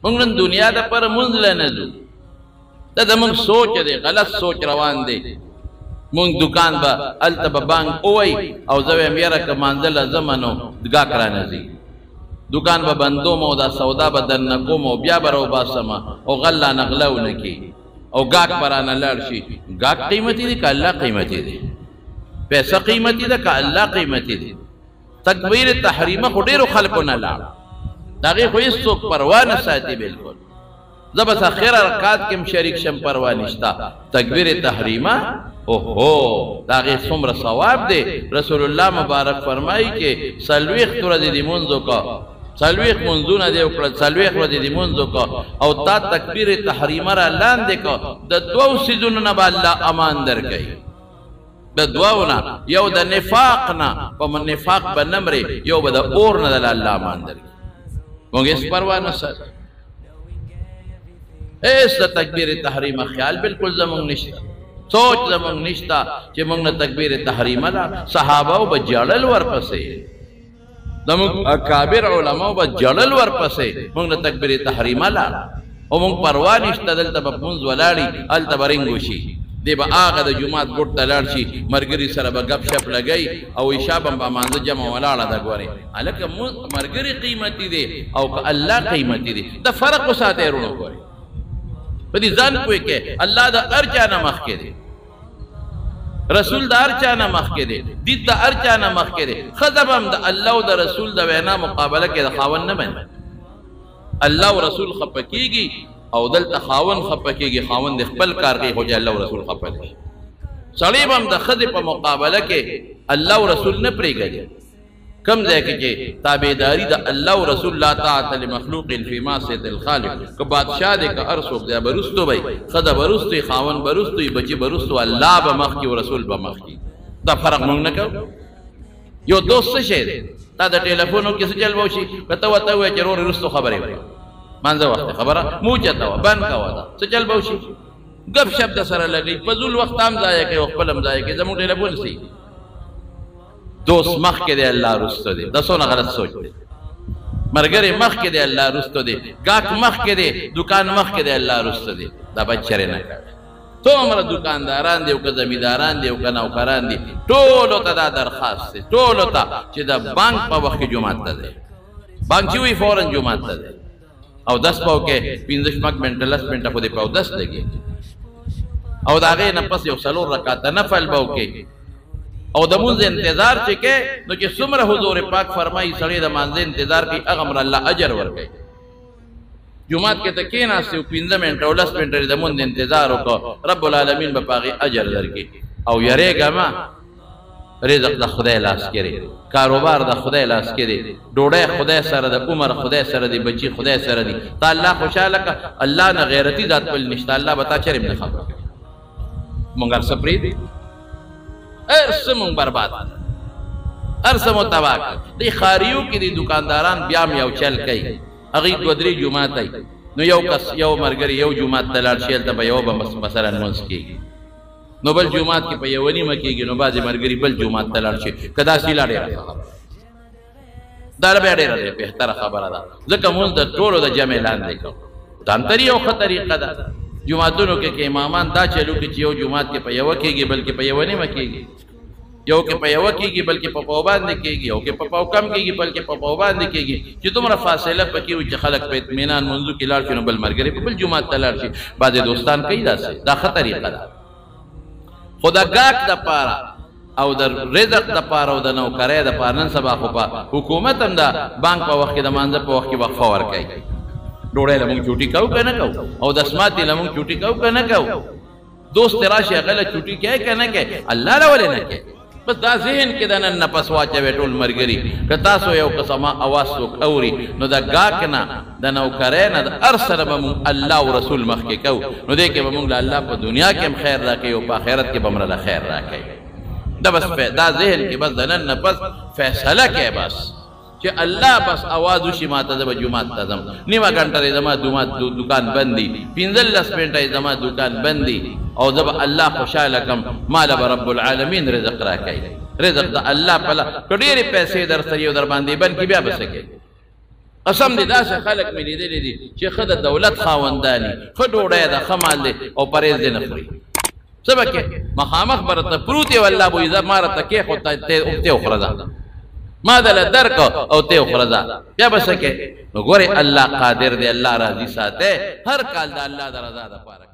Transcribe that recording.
مونږ نن دنیا د پر مونږ نه ځو دا زمونږ سوچ دی غلط سوچ روان دی مونږ دکان به هلته به بانک ووایي او زه وایم یاره که مانځله ځمه نو ګاک رانه ځي دکان به بندوم او دا سودا به درنه کوم او بیا به راوباسم او غله نغله ونه کي او ګاک به رانه لاړ شي ګاک قیمتي دی که الله قیمتي دی پیسه قیمتي ده که الله قیمتي دی تکبیر تحریمه خو ډېرو خلکو نه لاړ د هغې خو هېڅوک پروا نه ساتي بلکل زه بس اخر رکعت کې هم شریک شم پروا نشته تکبیر تحریمه اوهو د هغې څومره ثواب دی رسول الله مبارک فرمایي چې څلوېښت ورځې دې لمونځ وکړه څلوېښت لمونځونه دې وکړه څلوېښت ورځې دې لمونځ وکړه او تا تکبیر تحریمه را لاندې کړه د دوو څیزونو نه به الله امان درکوي د دوو نه یو د نفاق نه په نفاق به نه مرې یو به د اور نه د الله امان درکوي مونږ هېڅ پروا نه ساتو هېڅ د تکبیر تحریمه خیال بلکل زمونږ نشته سوچ زمونږ نشته چې مونږ نه تکبیر تحریمه ده صحابهو به جړل ورپسې زمونږ اکابر علماو به جړل ورپسې مونږ نه تکبیر تحریمه لاړ او مونږ پروا نشته دلته به مونځ ولاړي هلته به رنګ وشي دی به هغه د جومات ګوټ ته لاړ شي ملګري سره به ګپ شپ لګوي او عشا به په مانځه جمع ولاړه ده ګورې هلکه ملګري قیمتي دی او که الله قیمتي دی د فرق وساتئ وروڼو ګورې په دې ځان پوه کې الله د هر چا نه مخکې دی رسول د هر چا نه مخکې دی دین د هر چا نه مخکې دی ښځه به هم د الله او د رسول د وینا مقابله کې د خاوند نه مني الله او رسول خفه کېږي او دلته خاوند خفه کېږي خاوند د خپل کار کوي خو چې الله او رسول خفه کېږي سړی به هم د ښځې په مقابله کې الله او رسول نه پرېږدي کم ځای کې چې تابعداري د الله او رسول لا طاعت لمخلوق فی معصیة الخالق که بادشاه دی که هر څوک دی به رستو وی ښځه به رستو وي خاوند به رستو وي بچي به رستو الله به مخکې او رسول به مخکې دا فرق موږ نه کوو یو دوست څه شی دی تا د ټلیفون کې څه چل به وشي که ته ورته ووایې چې رورې رستو خبرې وکړه مانځه وخت خبره مو اوچته وه بند کوه ده څه چل به وشي ګپ شپ د سره لګوي فضول وخت هم ضایع کوي او خپل هم ضایع کوي زموږ ټلیفون سي دوست مخکې دی الله رستو دی دا څونه غلط سوچ دی ملګری مخکې دی الله رستو دی ګاک مخکې دی دکان مخکې دی الله رستو دی دا باید چرې نه کوي څومره دکانداران دي او که زمینداران دي او که نوکران دي ټولو ته دا درخواست دی ټولو ته چې د بانک په وخت کې جومات ته دی بانک چې وي فورا جومات ته دی او 10 پاو کې 15 منټه 10 منټه خو دې په 10 لګي او د هغې نه پس یو 4 رکعته نفل به وکړي او د مونځ انتظار چې کې نو چې څومره حضور پاک فرمایي سړی د مانځه انتظار کوي هغه مر الله اجر ورکوي جومات کې ته کېناستې او 15 منټه او 10 منټه د مونځ انتظار وکړه رب العالمین به په هغې اجر درکړي او یریږه مه رزق د خدای لاس کې دی کاروبار د خدای لاس کې دی ډوډۍ خدای سره د عمر خدای سره دی بچي خدای سره دی تا الله خوشحاله که الله نه غیرتي ذات بل نشته الله به تا چرې هم نه خبر کوي مونږ هر څه پرېږدي هر څه مونږ برباد هر څه مو تباه کړ دې ښاریو کې دې دکانداران بیا هم یو چل کوي هغوی 2-3 جومات ای نو یو کس یو ملګري یو جومات ته لاړ شي هلته به یو به مثلا لمونځ کېږي نو بل جومات کې په یوه نیمه کېږي نو بعضې ملګري بل جومات ته لاړ شي که داسې لا ډېره خبره دا بیا ډېره بهتره خبره ده ځکه مونځ د ټولو د جمع لاندې کوو دانتري یو ښه طریقه ده جوماتونو کې امامان دا چلو کې چې یو جومات کې په یوه کېږي بلکې په یوه نیمه کېږي یو کې په یوه کېږي بلکې په پاو باندې کېږي یو کې په پاو کم کېږي بلکې په پاو باندې کېږي چې دومره فاصله پکې وي چې خلک په اطمینان منځو کې لاړ شي نو بل ملګری په بل جومات ته لاړ شي بعضې دوستان کوي داسې دا ښه طریقه ده خو د ګاک دپاره او د رزق دپاره او د نوکرۍ دپاره نن سبا خو په حکومت هم د بانک په وخت کې د مانځه په وخت کې وقفه ورکوي ډوډۍ له مونږ چوټي کوو که نه کوو او د اسماتې له مونږ چوټي کوو که نه کوو دوست راشي هغه له چوټي کوي که نه کوي الله له ولې نه کوي بس دا ذهن کې د نن نه پس واچوي ټول ملګري که تاسو یو قسمه اواز څوک اوري نو د ګاک نه د نوکرۍ نه د هر سره به مونږ الله او رسول مخکې کوو نو دې کې به مونږ له الله په دنیا کې هم خیر راکوي او په آخرت کې به هم له خیر راکوي دا بس دا ذهن کې بس د نن نه پس فیصله کوي بس چې الله بس आवाज وشي ماته زه به جومات ته ځم نیمه ګنټه دی زما دکان بند دي 15 منټه یې زما دکان بند دي او زه به الله خوشحاله کړم ماله به رب العالمین رزق راکوي رزق د الله په که ډېرې پیسې در سره یو در باندې بند کړي بیا به څه کوي قسم دې داسې خلک مې لیدلي دي چې ښه د دولت خاونداني ښه ډوډۍ ده ښه مال دی او پرهیز دې نه خوري څه به کې مخامخ به راته پروت یې والله به وي ما راته کېښود ته وخوره ځه ما دله درکړه او ته وخوره ځه بیا به څه کې نو ګورې الله قادر دی الله راضي ساتی هر کال د الله د رضا دپاره